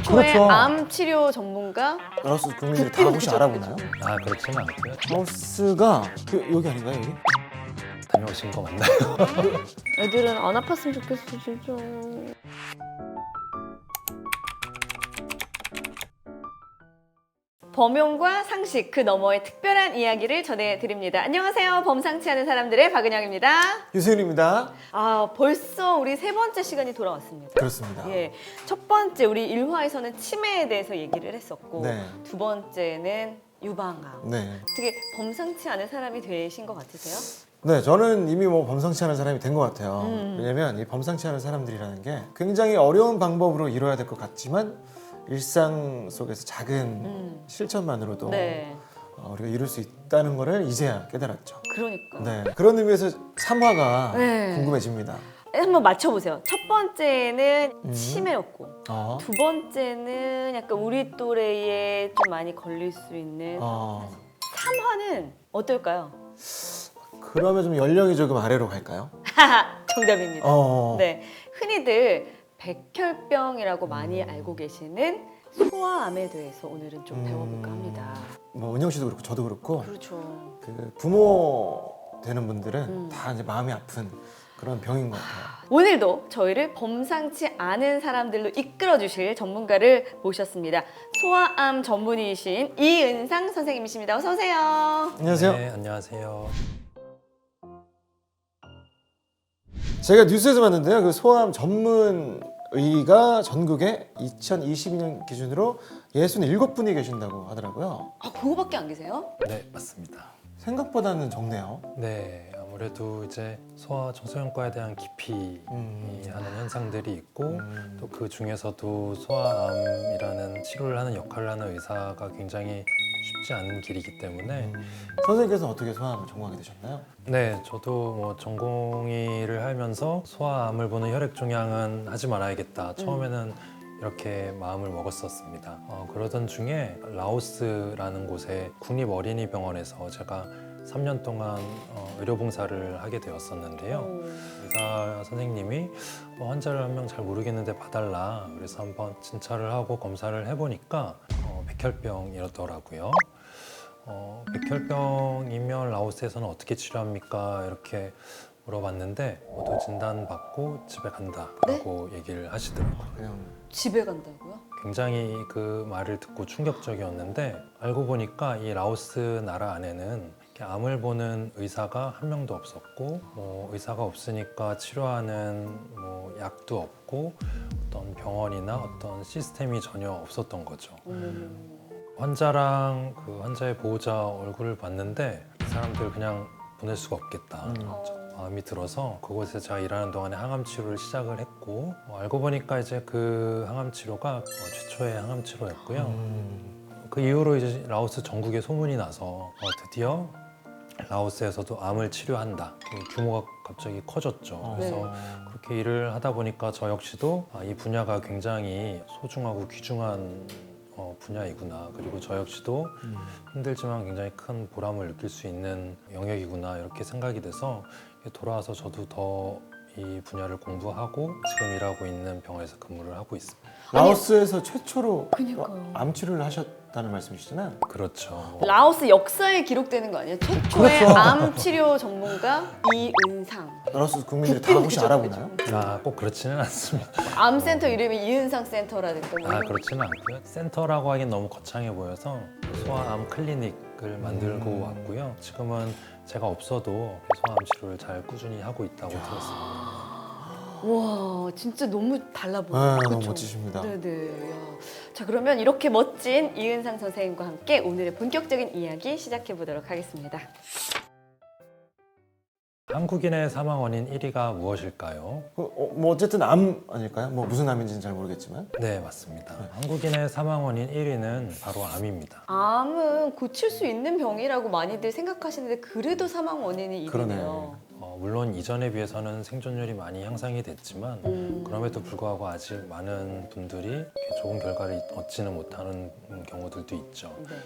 최초의 그렇죠. 암 치료 전문가. 라오스 국민들이 다 혹시 알아보나요? 아 그렇지는 않고요. 라오스가 여기 아닌가요, 여기? 다녀오신 거 맞나요? 애들은 안 아팠으면 좋겠어 진짜. 범용과 상식 그 너머의 특별한 이야기를 전해드립니다. 안녕하세요. 범상치 않은 사람들의 박은영입니다. 유세윤입니다. 아 벌써 우리 세 번째 시간이 돌아왔습니다. 그렇습니다. 예, 첫 번째 우리 1화에서는 치매에 대해서 얘기를 했었고 네. 두 번째는 유방암. 네. 되게 범상치 않은 사람이 되신 것 같으세요? 네, 저는 이미 뭐 범상치 않은 사람이 된 것 같아요. 왜냐면 이 범상치 않은 사람들이라는 게 굉장히 어려운 방법으로 이뤄야 될 것 같지만 일상 속에서 작은 실천만으로도 네. 우리가 이룰 수 있다는 거를 이제야 깨달았죠. 그러니까. 네, 그런 의미에서 3화가 네. 궁금해집니다. 한번 맞춰보세요. 첫 번째는 치매였고 어? 두 번째는 약간 우리 또래에 좀 많이 걸릴 수 있는 3화는 어떨까요? 그러면 좀 연령이 조금 아래로 갈까요? 정답입니다. 어. 네, 흔히들 백혈병이라고 많이 알고 계시는 소아암에 대해서 오늘은 좀 배워볼까 합니다. 뭐 은영 씨도 그렇고 저도 그렇고 그렇죠. 그 부모 되는 분들은 다 이제 마음이 아픈 그런 병인 것 같아요. 오늘도 저희를 범상치 않은 사람들로 이끌어 주실 전문가를 모셨습니다. 소아암 전문의이신 이은상 선생님이십니다. 어서 오세요. 안녕하세요. 네, 안녕하세요. 제가 뉴스에서 봤는데요. 그 소아암 전문 의가 전국에 2022년 기준으로 67분이 계신다고 하더라고요. 아, 그거밖에 안 계세요? 네, 맞습니다. 생각보다는 적네요. 네, 아무래도 이제 소아 청소년과에 대한 기피 하는 현상들이 있고 또 그 중에서도 소아암이라는 치료를 하는 역할을 하는 의사가 굉장히 쉽지 않은 길이기 때문에 선생님께서는 어떻게 소아암을 전공하게 되셨나요? 네, 저도 뭐 전공의를 하면서 소아암을 보는 혈액종양은 하지 말아야겠다. 처음에는 이렇게 마음을 먹었었습니다. 그러던 중에 라오스라는 곳에 국립어린이병원에서 제가 3년 동안 의료봉사를 하게 되었었는데요. 의사 선생님이 환자를 한 명 잘 모르겠는데 봐달라. 그래서 한번 진찰을 하고 검사를 해보니까 백혈병이었더라고요. 백혈병이면 라오스에서는 어떻게 치료합니까? 이렇게 물어봤는데 모두 진단받고 집에 간다라고 얘기를 하시더라고요. 그냥 집에 간다고요? 굉장히 그 말을 듣고 충격적이었는데 알고 보니까 이 라오스 나라 안에는 이렇게 암을 보는 의사가 한 명도 없었고 뭐 의사가 없으니까 치료하는 뭐 약도 없고 어떤 병원이나 어떤 시스템이 전혀 없었던 거죠. 환자랑 그 환자의 보호자 얼굴을 봤는데 이 사람들 그냥 보낼 수가 없겠다. 마음이 들어서 그곳에 제가 일하는 동안에 항암 치료를 시작을 했고 알고 보니까 이제 그 항암 치료가 최초의 항암 치료였고요. 그 이후로 이제 라오스 전국에 소문이 나서 드디어 라오스에서도 암을 치료한다. 그 규모가 갑자기 커졌죠. 그래서 그렇게 일을 하다 보니까 저 역시도 이 분야가 굉장히 소중하고 귀중한 분야이구나. 그리고 저 역시도 힘들지만 굉장히 큰 보람을 느낄 수 있는 영역이구나 이렇게 생각이 돼서 돌아와서 저도 더 이 분야를 공부하고 지금 일하고 있는 병원에서 근무를 하고 있습니다. 라오스에서 최초로 그러니까요. 암 치료를 하셨다는 말씀이시잖아요. 그렇죠. 라오스 역사에 기록되는 거 아니에요? 최초의 그렇죠. 암 치료 전문가 이은상. 라오스 국민들이 다 혹시 그죠, 알아보나요? 꼭 그렇지는 않습니다. 암센터 이름이 이은상 센터라든가 뭐 그렇지는 않고요. 센터라고 하긴 너무 거창해 보여서 소아암 클리닉을 만들고 왔고요. 지금은 제가 없어도 소아암 치료를 잘 꾸준히 하고 있다고 들었습니다. 와 진짜 너무 달라 보여요. 너무 그쵸? 멋지십니다. 네네. 야. 자 그러면 이렇게 멋진 이은상 선생님과 함께 오늘의 본격적인 이야기 시작해 보도록 하겠습니다. 한국인의 사망 원인 1위가 무엇일까요? 뭐 어쨌든 암 아닐까요? 뭐 무슨 암인지는 잘 모르겠지만. 네, 맞습니다. 한국인의 사망 원인 1위는 바로 암입니다. 암은 고칠 수 있는 병이라고 많이들 생각하시는데 그래도 사망 원인이 그러네. 1위네요. 물론 이전에 비해서는 생존율이 많이 향상이 됐지만 그럼에도 불구하고 아직 많은 분들이 이렇게 좋은 결과를 얻지는 못하는 경우들도 있죠. 네.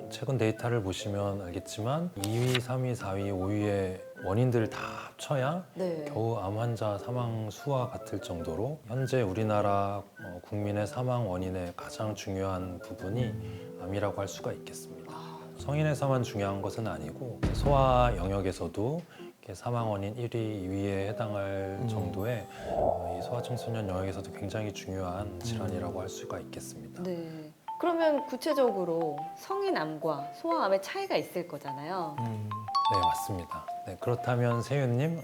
최근 데이터를 보시면 알겠지만 2위, 3위, 4위, 5위에 원인들을 다 합쳐야 네. 겨우 암 환자 사망 수와 같을 정도로 현재 우리나라 국민의 사망 원인의 가장 중요한 부분이 암이라고 할 수가 있겠습니다. 성인에서만 중요한 것은 아니고 소아 영역에서도 이렇게 사망 원인 1위, 2위에 해당할 정도의 이 소아청소년 영역에서도 굉장히 중요한 질환이라고 할 수가 있겠습니다. 네. 그러면 구체적으로 성인암과 소아암의 차이가 있을 거잖아요. 네, 맞습니다. 네, 그렇다면 세윤님,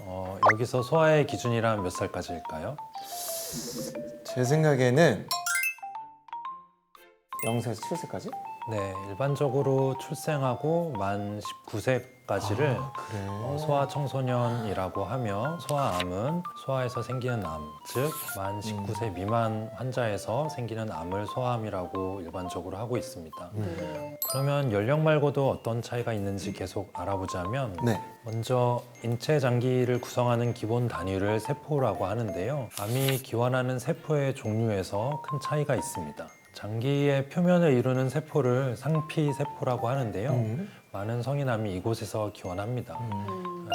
여기서 소아의 기준이란 몇 살까지일까요? 제 생각에는 0세에서 7세까지? 네, 일반적으로 출생하고 만 19세까지를 그래. 소아청소년이라고 하며 소아암은 소아에서 생기는 암, 즉 만 19세 미만 환자에서 생기는 암을 소아암이라고 일반적으로 하고 있습니다. 네. 그러면 연령 말고도 어떤 차이가 있는지 계속 알아보자면 네. 먼저 인체 장기를 구성하는 기본 단위를 세포라고 하는데요. 암이 기원하는 세포의 종류에서 큰 차이가 있습니다. 장기의 표면을 이루는 세포를 상피세포라고 하는데요. 많은 성인암이 이곳에서 기원합니다.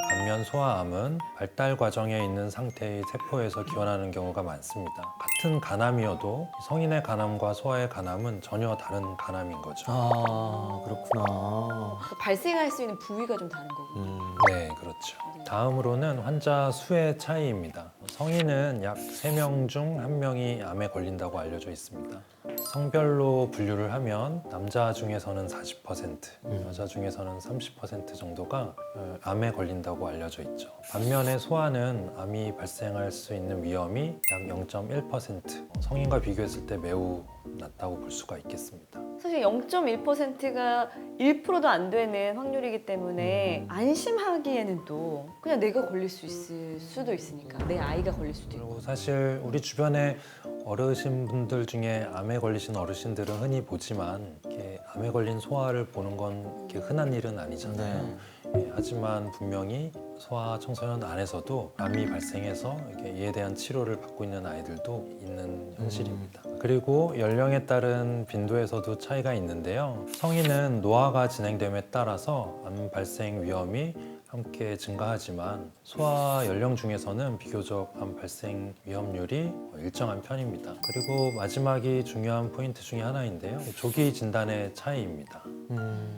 반면 소아암은 발달 과정에 있는 상태의 세포에서 기원하는 경우가 많습니다. 같은 간암이어도 성인의 간암과 소아의 간암은 전혀 다른 간암인 거죠. 아, 그렇구나. 발생할 수 있는 부위가 좀 다른 거군요. 네, 그렇죠. 다음으로는 환자 수의 차이입니다. 성인은 약 3명 중 1명이 암에 걸린다고 알려져 있습니다. 성별로 분류를 하면 남자 중에서는 40%, 여자 중에서는 30% 정도가 암에 걸린다고 알려져 있죠. 반면에 소아는 암이 발생할 수 있는 위험이 약 0.1%, 성인과 비교했을 때 매우 낮다고 볼 수가 있겠습니다. 사실 0.1%가 1%도 안 되는 확률이기 때문에 안심하기에는 또 그냥 내가 걸릴 수 있을 수도 있으니까 내 아이가 걸릴 수도 있고. 그리고 사실 우리 주변에 어르신분들 중에 암에 걸리신 어르신들은 흔히 보지만 이렇게 암에 걸린 소아를 보는 건 이렇게 흔한 일은 아니잖아요. 예, 하지만 분명히 소아 청소년 안에서도 암이 발생해서 이렇게 이에 대한 치료를 받고 있는 아이들도 있는 현실입니다. 그리고 연령에 따른 빈도에서도 차이가 있는데요. 성인은 노화가 진행됨에 따라서 암 발생 위험이 함께 증가하지만 소아 연령 중에서는 비교적 암 발생 위험률이 일정한 편입니다. 그리고 마지막이 중요한 포인트 중에 하나인데요. 조기 진단의 차이입니다.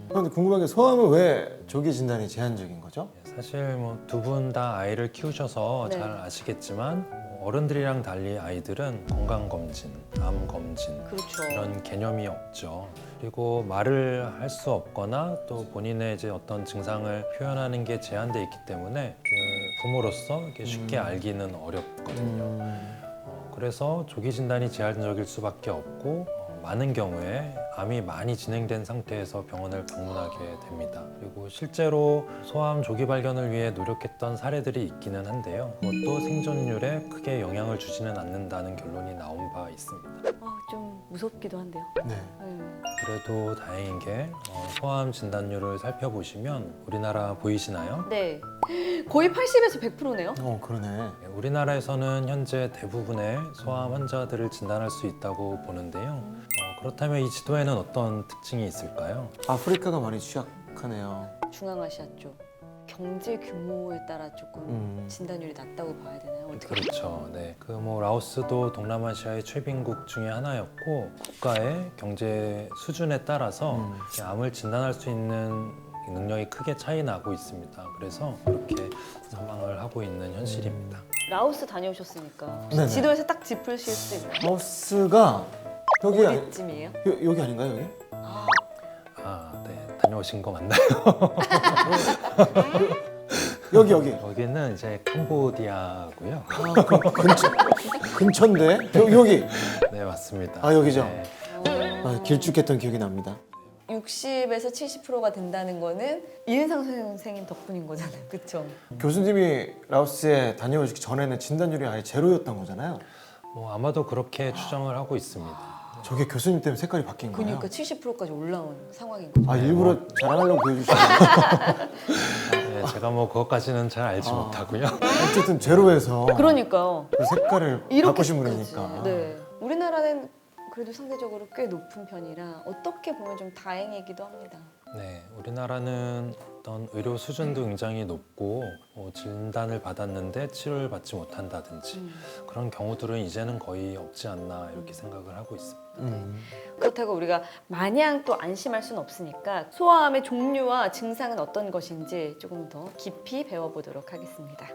그런데 궁금한 게 소아암은 왜 조기 진단이 제한적인 거죠? 사실 뭐 두 분 다 아이를 키우셔서 네. 잘 아시겠지만 어른들이랑 달리 아이들은 건강검진, 암검진 그렇죠. 이런 개념이 없죠. 그리고 말을 할 수 없거나 또 본인의 이제 어떤 증상을 표현하는 게 제한돼 있기 때문에 부모로서 이렇게 쉽게 알기는 어렵거든요. 그래서 조기 진단이 제한적일 수밖에 없고 많은 경우에 암이 많이 진행된 상태에서 병원을 방문하게 됩니다. 그리고 실제로 소아암 조기 발견을 위해 노력했던 사례들이 있기는 한데요. 그것도 생존율에 크게 영향을 주지는 않는다는 결론이 나온 바 있습니다. 좀 무섭기도 한데요. 네. 네. 그래도 다행인 게 소아암 진단율을 살펴보시면 우리나라 보이시나요? 네. 거의 80에서 100%네요. 그러네. 우리나라에서는 현재 대부분의 소아암 환자들을 진단할 수 있다고 보는데요. 그렇다면 이 지도에는 어떤 특징이 있을까요? 아프리카가 많이 취약하네요. 중앙아시아 쪽 경제 규모에 따라 조금 진단율이 낮다고 봐야 되나요? 어떻게? 그렇죠. 네. 그 뭐 라오스도 동남아시아의 최빈국 중에 하나였고 국가의 경제 수준에 따라서 이 암을 진단할 수 있는 능력이 크게 차이 나고 있습니다. 그래서 그렇게 사망을 하고 있는 현실입니다. 라오스 다녀오셨으니까 네네. 지도에서 딱 짚으실 수 있나요? 라오스가 여기 어디쯤이에요? 여기 아닌가요, 여기? 아, 네. 다녀오신 거 맞나요? 여기. 여기는 이제 캄보디아고요. 근처인데? 여기. 네, 맞습니다. 아, 여기죠? 네. 길쭉했던 기억이 납니다. 60에서 70%가 된다는 거는 이은상 선생님 덕분인 거잖아요. 그렇죠? 교수님이 라오스에 다녀오시기 전에는 진단율이 아예 제로였던 거잖아요. 뭐 아마도 그렇게 추정을 하고 있습니다. 저게 교수님 때문에 색깔이 바뀐 거예요? 그러니까 70%까지 올라온 상황인 거죠. 아, 일부러 자랑하려고 보여주시는 네, 제가 뭐 그것까지는 잘 알지 못하고요. 어쨌든 제로에서 그러니까요. 그 색깔을 바꾸신 분이니까. 네. 우리나라는 그래도 상대적으로 꽤 높은 편이라 어떻게 보면 좀 다행이기도 합니다. 네, 우리나라는 어떤 의료 수준도 굉장히 높고 진단을 받았는데 치료를 받지 못한다든지 그런 경우들은 이제는 거의 없지 않나 이렇게 생각을 하고 있습니다. 그렇다고 우리가 마냥 또 안심할 수는 없으니까 소아암의 종류와 증상은 어떤 것인지 조금 더 깊이 배워보도록 하겠습니다.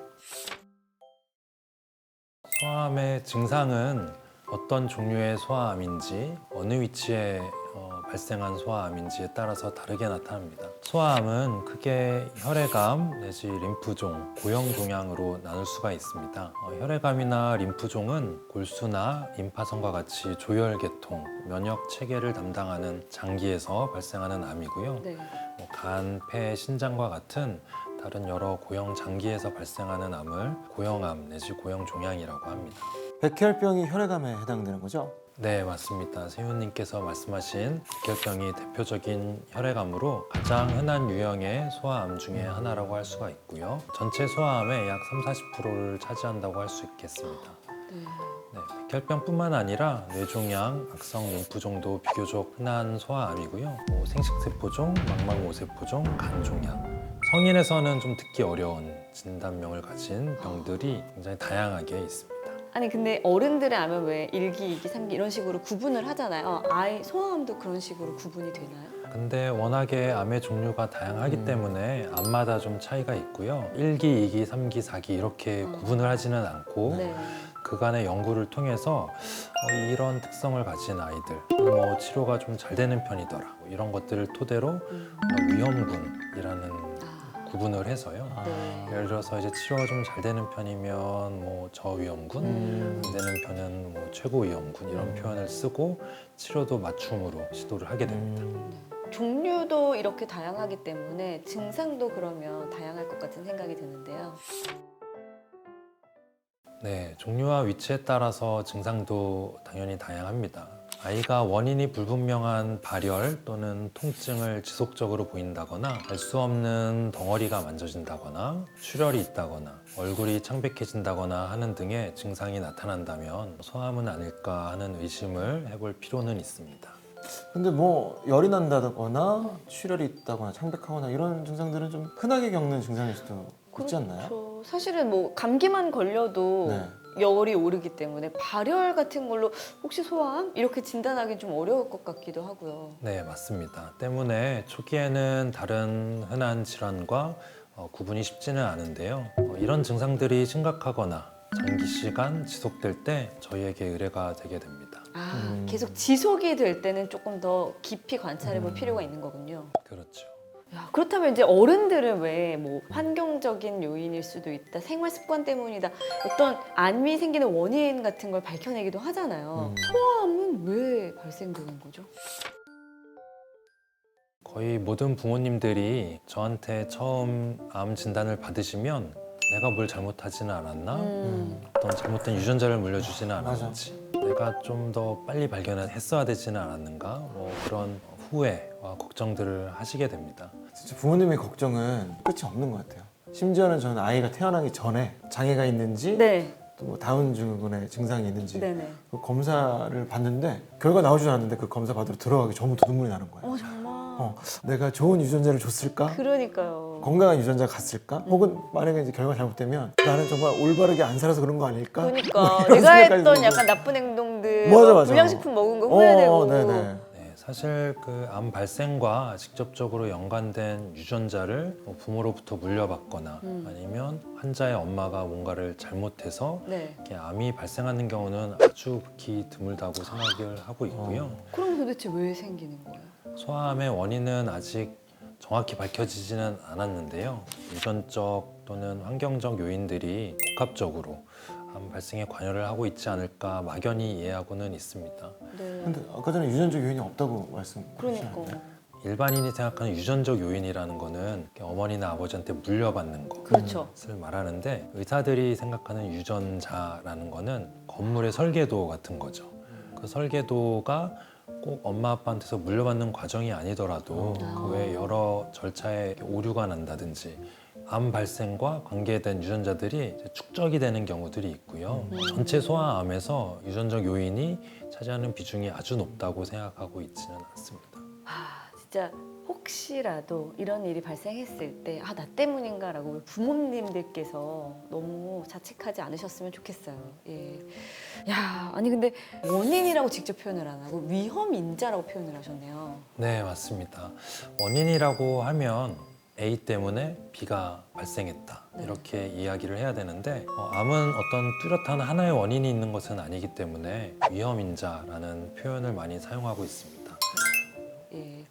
소아암의 증상은 어떤 종류의 소아암인지 어느 위치에 발생한 소아암인지에 따라서 다르게 나타납니다. 소아암은 크게 혈액암 내지 림프종, 고형 종양으로 나눌 수가 있습니다. 혈액암이나 림프종은 골수나 림파선과 같이 조혈계통, 면역 체계를 담당하는 장기에서 발생하는 암이고요. 네. 간, 폐, 신장과 같은 다른 여러 고형 장기에서 발생하는 암을 고형암 내지 고형 종양이라고 합니다. 백혈병이 혈액암에 해당되는 거죠? 네, 맞습니다. 세훈님께서 말씀하신 백혈병이 대표적인 혈액암으로 가장 흔한 유형의 소아암 중에 하나라고 할 수가 있고요. 전체 소아암의 약 30-40%를 차지한다고 할 수 있겠습니다. 네, 백혈병뿐만 아니라 뇌종양, 악성 림프종도 비교적 흔한 소아암이고요. 생식세포종, 망막모세포종, 간종양. 성인에서는 좀 듣기 어려운 진단명을 가진 병들이 굉장히 다양하게 있습니다. 아니 근데 어른들의 암은 왜 1기, 2기, 3기 이런 식으로 구분을 하잖아요. 아이 소아암도 그런 식으로 구분이 되나요? 근데 워낙에 암의 종류가 다양하기 때문에 암마다 좀 차이가 있고요. 1기, 2기, 3기, 4기 이렇게 구분을 하지는 않고 네. 그간의 연구를 통해서 이런 특성을 가진 아이들 치료가 좀 잘 되는 편이더라 이런 것들을 토대로 위험군이라는 구분을 해서요. 네. 예를 들어서 이제 치료가 좀 잘 되는 편이면 저위험군, 안 되는 편은 최고위험군 이런 표현을 쓰고 치료도 맞춤으로 시도를 하게 됩니다. 종류도 이렇게 다양하기 때문에 증상도 그러면 다양할 것 같은 생각이 드는데요. 네, 종류와 위치에 따라서 증상도 당연히 다양합니다. 아이가 원인이 불분명한 발열 또는 통증을 지속적으로 보인다거나 알 수 없는 덩어리가 만져진다거나 출혈이 있다거나 얼굴이 창백해진다거나 하는 등의 증상이 나타난다면 소아암은 아닐까 하는 의심을 해볼 필요는 있습니다. 근데 뭐 열이 난다거나 출혈이 있다거나 창백하거나 이런 증상들은 좀 흔하게 겪는 증상일 수도 있지 않나요? 그렇죠. 사실은 뭐 감기만 걸려도 네. 열이 오르기 때문에 발열 같은 걸로 혹시 소아암? 이렇게 진단하기 좀 어려울 것 같기도 하고요. 네, 맞습니다. 때문에 초기에는 다른 흔한 질환과 구분이 쉽지는 않은데요. 이런 증상들이 심각하거나 장기 시간 지속될 때 저희에게 의뢰가 되게 됩니다. 계속 지속이 될 때는 조금 더 깊이 관찰해 볼 필요가 있는 거군요. 그렇죠. 야, 그렇다면 이제 어른들은 왜 뭐 환경적인 요인일 수도 있다, 생활 습관 때문이다, 어떤 암이 생기는 원인 같은 걸 밝혀내기도 하잖아요. 소아암은 왜 발생되는 거죠? 거의 모든 부모님들이 저한테 처음 암 진단을 받으시면 내가 뭘 잘못하지는 않았나? 어떤 잘못된 유전자를 물려주지는 않았는지 내가 좀 더 빨리 발견을 했어야 되지는 않았는가? 그런 후회와 걱정들을 하시게 됩니다. 진짜 부모님의 걱정은 끝이 없는 것 같아요. 심지어는 저는 아이가 태어나기 전에 장애가 있는지 네. 또 뭐 다운 증후군의 증상이 있는지 네네. 그 검사를 받는데 결과 나오지 않았는데 그 검사 받으러 들어가기 전부터 눈물이 나는 거예요. 정말. 내가 좋은 유전자를 줬을까? 그러니까요. 건강한 유전자가 갔을까? 혹은 만약에 이제 결과가 잘못되면 나는 정말 올바르게 안 살아서 그런 거 아닐까? 그러니까 이런 내가 생각까지 했던 들고. 약간 나쁜 행동들, 맞아, 뭐 맞아. 불량식품 먹은 거 후회되고. 네네. 네, 사실 그 암 발생과 직접적으로 연관된 유전자를 부모로부터 물려받거나 아니면 환자의 엄마가 뭔가를 잘못해서 네. 이렇게 암이 발생하는 경우는 아주 극히 드물다고 생각을 하고 있고요. 그럼 도대체 왜 생기는 거예요? 소아암의 원인은 아직 정확히 밝혀지지는 않았는데요. 유전적 또는 환경적 요인들이 복합적으로 암 발생에 관여를 하고 있지 않을까 막연히 이해하고는 있습니다. 네. 근데 아까 전에 유전적 요인이 없다고 말씀하셨는데 그러니까. 일반인이 생각하는 유전적 요인이라는 거는 어머니나 아버지한테 물려받는 그렇죠. 것을 말하는데 의사들이 생각하는 유전자라는 거는 건물의 설계도 같은 거죠. 그 설계도가 꼭 엄마 아빠한테서 물려받는 과정이 아니더라도 그 외에 여러 절차에 오류가 난다든지 암 발생과 관계된 유전자들이 이제 축적이 되는 경우들이 있고요. 전체 소아암에서 유전적 요인이 차지하는 비중이 아주 높다고 생각하고 있지는 않습니다. 진짜 혹시라도 이런 일이 발생했을 때 나 때문인가라고 우리 부모님들께서 너무 자책하지 않으셨으면 좋겠어요. 예. 야, 아니 근데 원인이라고 직접 표현을 안 하고 위험 인자라고 표현을 하셨네요. 네, 맞습니다. 원인이라고 하면 A 때문에 B가 발생했다. 네. 이렇게 이야기를 해야 되는데 암은 어떤 뚜렷한 하나의 원인이 있는 것은 아니기 때문에 위험인자라는 표현을 많이 사용하고 있습니다. 예.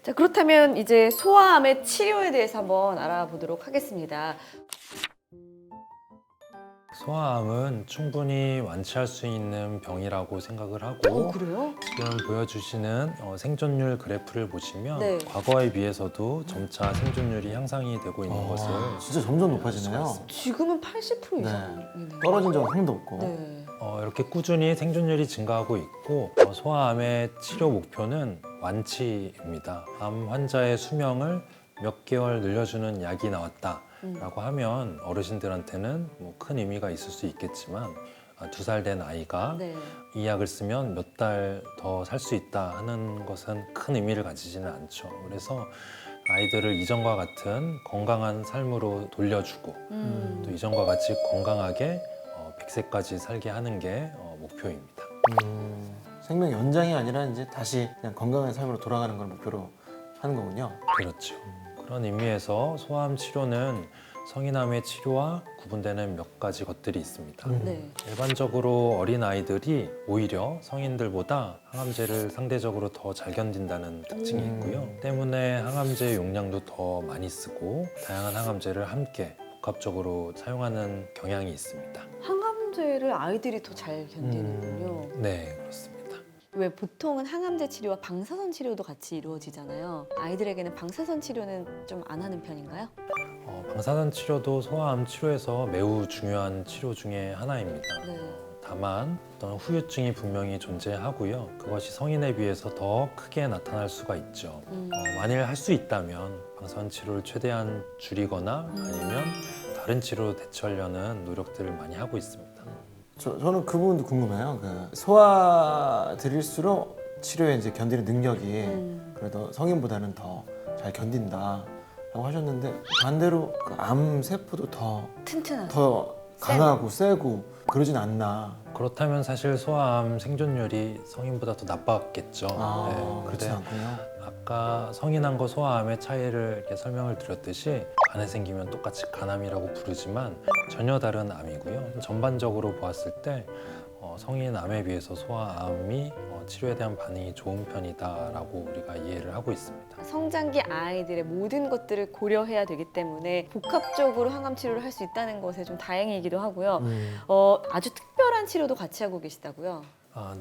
자, 그렇다면 이제 소아암의 치료에 대해서 한번 알아보도록 하겠습니다. 소아암은 충분히 완치할 수 있는 병이라고 생각을 하고 그래요? 지금 보여주시는 생존율 그래프를 보시면 네. 과거에 비해서도 점차 생존율이 향상이 되고 있는 것을 진짜 점점 높아지네요. 지금은 80% 이상이네요. 떨어진 적은 한 번도 없고. 네. 이렇게 꾸준히 생존율이 증가하고 있고 소아암의 치료 목표는 완치입니다. 암 환자의 수명을 몇 개월 늘려주는 약이 나왔다라고 하면 어르신들한테는 뭐 큰 의미가 있을 수 있겠지만 2살 된 아이가 네. 이 약을 쓰면 몇 달 더 살 수 있다 하는 것은 큰 의미를 가지지는 않죠. 그래서 아이들을 이전과 같은 건강한 삶으로 돌려주고 또 이전과 같이 건강하게 100세까지 살게 하는 게 목표입니다. 생명 연장이 아니라 이제 다시 그냥 건강한 삶으로 돌아가는 걸 목표로 하는 거군요. 그렇죠. 그런 의미에서 소아암 치료는 성인암의 치료와 구분되는 몇 가지 것들이 있습니다. 네. 일반적으로 어린 아이들이 오히려 성인들보다 항암제를 상대적으로 더 잘 견딘다는 특징이 있고요. 때문에 항암제 용량도 더 많이 쓰고 다양한 항암제를 함께 복합적으로 사용하는 경향이 있습니다. 항암제를 아이들이 더 잘 견디는군요. 네, 그렇습니다. 왜 보통은 항암제 치료와 방사선 치료도 같이 이루어지잖아요. 아이들에게는 방사선 치료는 좀 안 하는 편인가요? 방사선 치료도 소아암 치료에서 매우 중요한 치료 중에 하나입니다. 네. 다만 어떤 후유증이 분명히 존재하고요. 그것이 성인에 비해서 더 크게 나타날 수가 있죠. 만일 할 수 있다면 방사선 치료를 최대한 줄이거나 아니면 다른 치료로 대처하려는 노력들을 많이 하고 있습니다. 저는 그 부분도 궁금해요. 소아들일수록 치료에 이제 견디는 능력이 그래도 성인보다는 더 잘 견딘다라고 하셨는데 반대로 그 암 세포도 더 튼튼하죠. 강하고 세고 그러진 않나. 그렇다면 사실 소아암 생존율이 성인보다 더 나빴겠죠. 그렇지 근데 않군요. 아까 성인암과 소아암의 차이를 이렇게 설명을 드렸듯이 간에 생기면 똑같이 간암이라고 부르지만 전혀 다른 암이고요. 전반적으로 보았을 때 성인암에 비해서 소아암이 치료에 대한 반응이 좋은 편이다라고 우리가 이해를 하고 있습니다. 성장기 아이들의 모든 것들을 고려해야 되기 때문에 복합적으로 항암 치료를 할 수 있다는 것에 좀 다행이기도 하고요. 아주 특별한 치료도 같이 하고 계시다고요?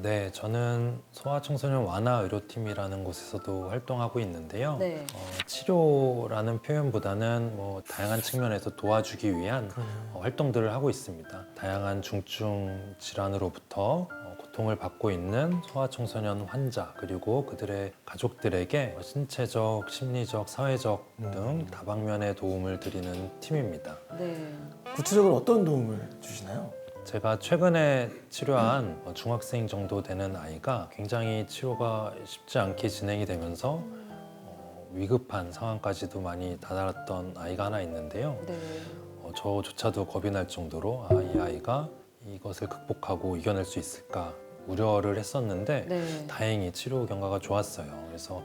네, 저는 소아청소년 완화 의료팀이라는 곳에서도 활동하고 있는데요. 네. 치료라는 표현보다는 뭐 다양한 측면에서 도와주기 위한 활동들을 하고 있습니다. 다양한 중증 질환으로부터 고통을 받고 있는 소아청소년 환자 그리고 그들의 가족들에게 신체적, 심리적, 사회적 등 다방면의 도움을 드리는 팀입니다. 네. 구체적으로 어떤 도움을 주시나요? 제가 최근에 치료한 중학생 정도 되는 아이가 굉장히 치료가 쉽지 않게 진행이 되면서 위급한 상황까지도 많이 다다랐던 아이가 하나 있는데요. 네. 저조차도 겁이 날 정도로 이 아이가 이것을 극복하고 이겨낼 수 있을까 우려를 했었는데 네. 다행히 치료 경과가 좋았어요. 그래서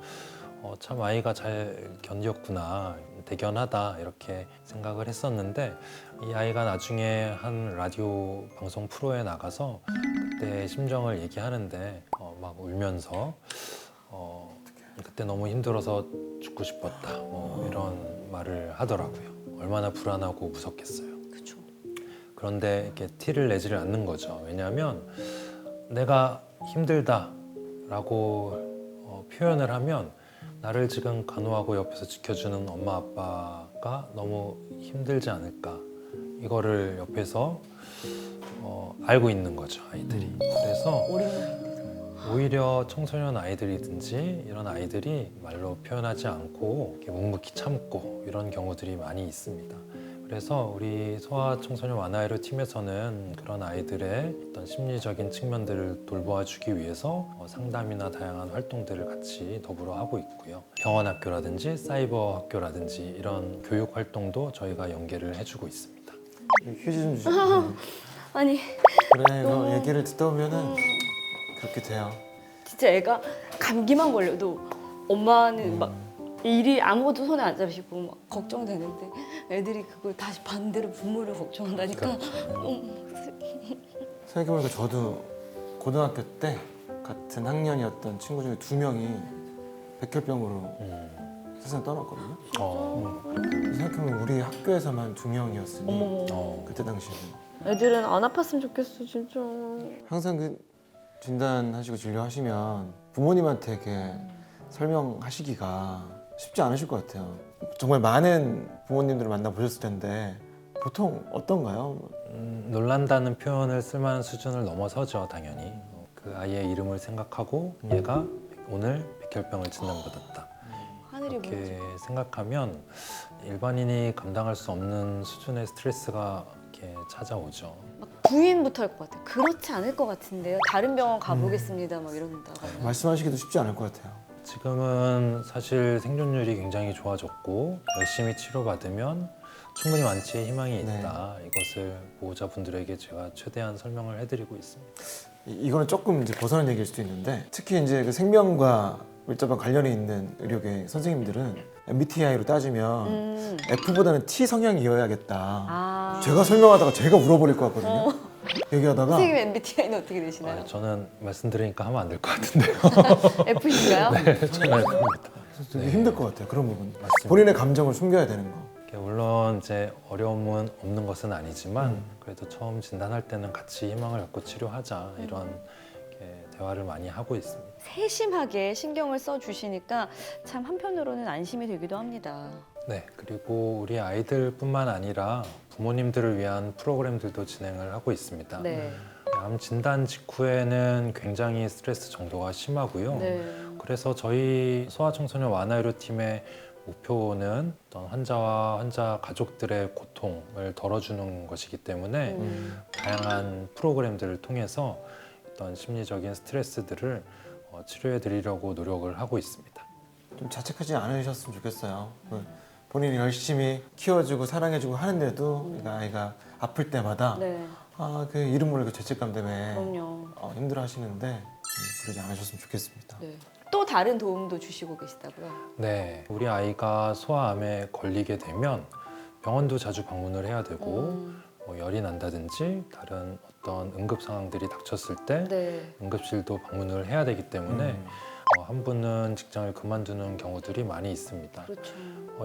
참 아이가 잘 견뎠구나, 대견하다 이렇게 생각을 했었는데 이 아이가 나중에 한 라디오 방송 프로에 나가서 그때 심정을 얘기하는데 막 울면서 그때 너무 힘들어서 죽고 싶었다 뭐 이런 말을 하더라고요. 얼마나 불안하고 무섭겠어요. 그렇죠. 그런데 이렇게 티를 내지를 않는 거죠. 왜냐하면 내가 힘들다라고 표현을 하면 나를 지금 간호하고 옆에서 지켜주는 엄마 아빠가 너무 힘들지 않을까 이거를 옆에서 알고 있는 거죠, 아이들이. 그래서 어린 나이인데도. 오히려 청소년 아이들이든지 이런 아이들이 말로 표현하지 않고 이렇게 묵묵히 참고 이런 경우들이 많이 있습니다. 그래서 우리 소아청소년 완화의료 팀에서는 그런 아이들의 어떤 심리적인 측면들을 돌보아주기 위해서 상담이나 다양한 활동들을 같이 더불어 하고 있고요. 병원 학교라든지 사이버 학교라든지 이런 교육 활동도 저희가 연계를 해주고 있습니다. 휴지 좀 주시고. 아니 그래, 이거 얘기를 듣다 보면은 그렇게 돼요. 진짜 애가 감기만 걸려도 엄마는 막 일이 아무것도 손에 안 잡히고 막 걱정되는데 애들이 그걸 다시 반대로 부모를 걱정한다니까. 생각해보니까 저도 고등학교 때 같은 학년이었던 친구 중에 2명이 백혈병으로 세상 떠났거든요. 생각해보면 우리 학교에서만 2명이었으니 어머머. 그때 당시에는 애들은 안 아팠으면 좋겠어 진짜. 항상 그 진단하시고 진료하시면 부모님한테 이렇게 설명하시기가 쉽지 않으실 것 같아요. 정말 많은 부모님들을 만나보셨을 텐데 보통 어떤가요? 놀란다는 표현을 쓸만한 수준을 넘어서죠, 당연히. 그 아이의 이름을 생각하고 얘가 오늘 백혈병을 진단받았다. 하늘이 이렇게 생각하면 일반인이 감당할 수 없는 수준의 스트레스가 이렇게 찾아오죠. 막 부인부터 할 것 같아. 그렇지 않을 것 같은데요. 다른 병원 가보겠습니다. 막 이런다가. 말씀하시기도 쉽지 않을 것 같아요. 지금은 사실 생존율이 굉장히 좋아졌고 열심히 치료받으면 충분히 완치의 희망이 있다. 이것을 보호자분들에게 제가 최대한 설명을 해드리고 있습니다. 이거는 조금 이제 벗어난 얘기일 수도 있는데 특히 이제 그 생명과 밀접한 관련이 있는 의료계 선생님들은 MBTI로 따지면 F보다는 T 성향이어야겠다. 제가 설명하다가 제가 울어버릴 것 같거든요. 얘기하다가 선생님 MBTI는 어떻게 되시나요? 저는 말씀드리니까 하면 안 될 것 같은데요. F신가요? 정말 그렇습니다. 되게 힘들 것 같아요. 그런 부분. 맞습니다. 본인의 감정을 숨겨야 되는 거. 물론 이제 어려움은 없는 것은 아니지만 그래도 처음 진단할 때는 같이 희망을 갖고 치료하자 이런 대화를 많이 하고 있습니다. 세심하게 신경을 써주시니까 참 한편으로는 안심이 되기도 합니다. 네, 그리고 우리 아이들뿐만 아니라 부모님들을 위한 프로그램들도 진행을 하고 있습니다. 네. 암 진단 직후에는 굉장히 스트레스 정도가 심하고요. 네. 그래서 저희 소아청소년 완화의료 팀의 목표는 어떤 환자와 환자 가족들의 고통을 덜어주는 것이기 때문에 다양한 프로그램들을 통해서 어떤 심리적인 스트레스들을 치료해 드리려고 노력을 하고 있습니다. 좀 자책하지 않으셨으면 좋겠어요. 본인이 열심히 키워주고 사랑해주고 하는데도 그 아이가 아플 때마다 네. 그 이름 모르게 죄책감 때문에 그럼요. 힘들어하시는데 그러지 않으셨으면 좋겠습니다. 네. 또 다른 도움도 주시고 계시다고요? 네, 우리 아이가 소아암에 걸리게 되면 병원도 자주 방문을 해야 되고 열이 난다든지 다른 어떤 응급 상황들이 닥쳤을 때 네. 응급실도 방문을 해야 되기 때문에 한 분은 직장을 그만두는 경우들이 많이 있습니다. 그렇죠.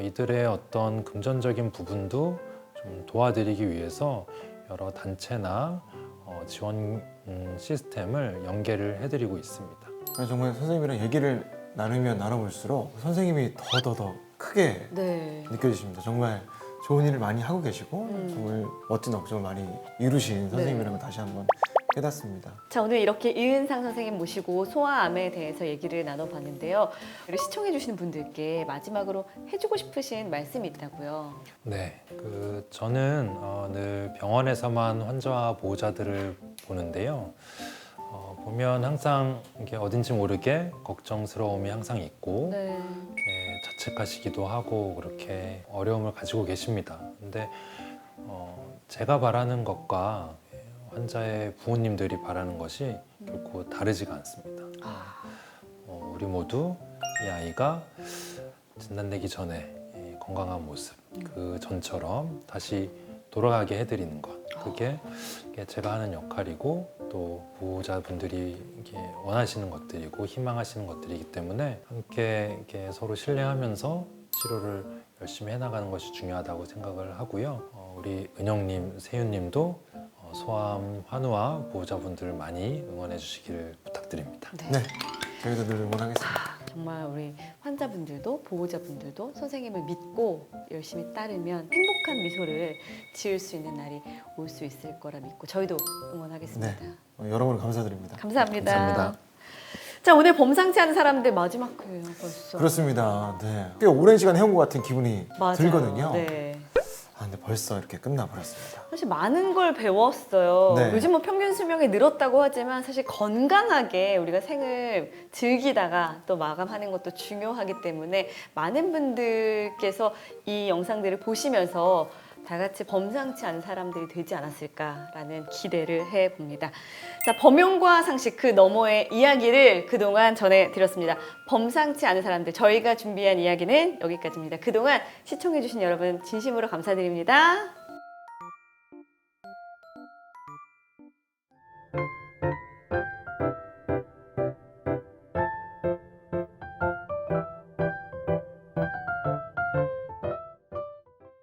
이들의 어떤 금전적인 부분도 좀 도와드리기 위해서 여러 단체나 지원 시스템을 연계를 해드리고 있습니다. 정말 선생님이랑 얘기를 나누면 나눠볼수록 선생님이 더 크게 네. 느껴지십니다. 정말 좋은 일을 많이 하고 계시고 정말 멋진 업적을 많이 이루신 선생님이라는 걸 다시 한번 깨닫습니다. 자, 오늘 이렇게 이은상 선생님 모시고 소아암에 대해서 얘기를 나눠봤는데요. 우리 시청해주시는 분들께 마지막으로 해주고 싶으신 말씀이 있다고요. 네, 저는 늘 병원에서만 환자와 보호자들을 보는데요. 보면 항상 이게 어딘지 모르게 걱정스러움이 항상 있고 네. 자책하시기도 하고 그렇게 어려움을 가지고 계십니다. 근데 제가 바라는 것과 환자의 부모님들이 바라는 것이 결코 다르지가 않습니다. 우리 모두 이 아이가 진단되기 전에 이 건강한 모습 그 전처럼 다시 돌아가게 해드리는 것 그게 제가 하는 역할이고 또 보호자분들이 이게 원하시는 것들이고 희망하시는 것들이기 때문에 함께 이렇게 서로 신뢰하면서 치료를 열심히 해나가는 것이 중요하다고 생각을 하고요. 우리 은영님, 세윤님도 소아암 환우와 보호자분들을 많이 응원해 주시기를 부탁드립니다. 네, 저희도 늘 응원하겠습니다. 정말 우리 환자분들도 보호자분들도 선생님을 믿고 열심히 따르면 행복한 미소를 지을 수 있는 날이 올 수 있을 거라 믿고 저희도 응원하겠습니다. 네, 여러분 감사드립니다. 감사합니다. 감사합니다. 자, 오늘 범상치 않은 사람들 마지막 회예요 벌써. 그렇습니다. 네, 꽤 오랜 시간 해온 것 같은 기분이 맞아요. 들거든요. 네. 근데 벌써 이렇게 끝나버렸습니다. 사실 많은 걸 배웠어요. 네. 요즘 뭐 평균 수명이 늘었다고 하지만 사실 건강하게 우리가 생을 즐기다가 또 마감하는 것도 중요하기 때문에 많은 분들께서 이 영상들을 보시면서 다 같이 범상치 않은 사람들이 되지 않았을까라는 기대를 해봅니다. 자, 범용과 상식 그 너머의 이야기를 그동안 전해드렸습니다. 범상치 않은 사람들, 저희가 준비한 이야기는 여기까지입니다. 그동안 시청해주신 여러분 진심으로 감사드립니다.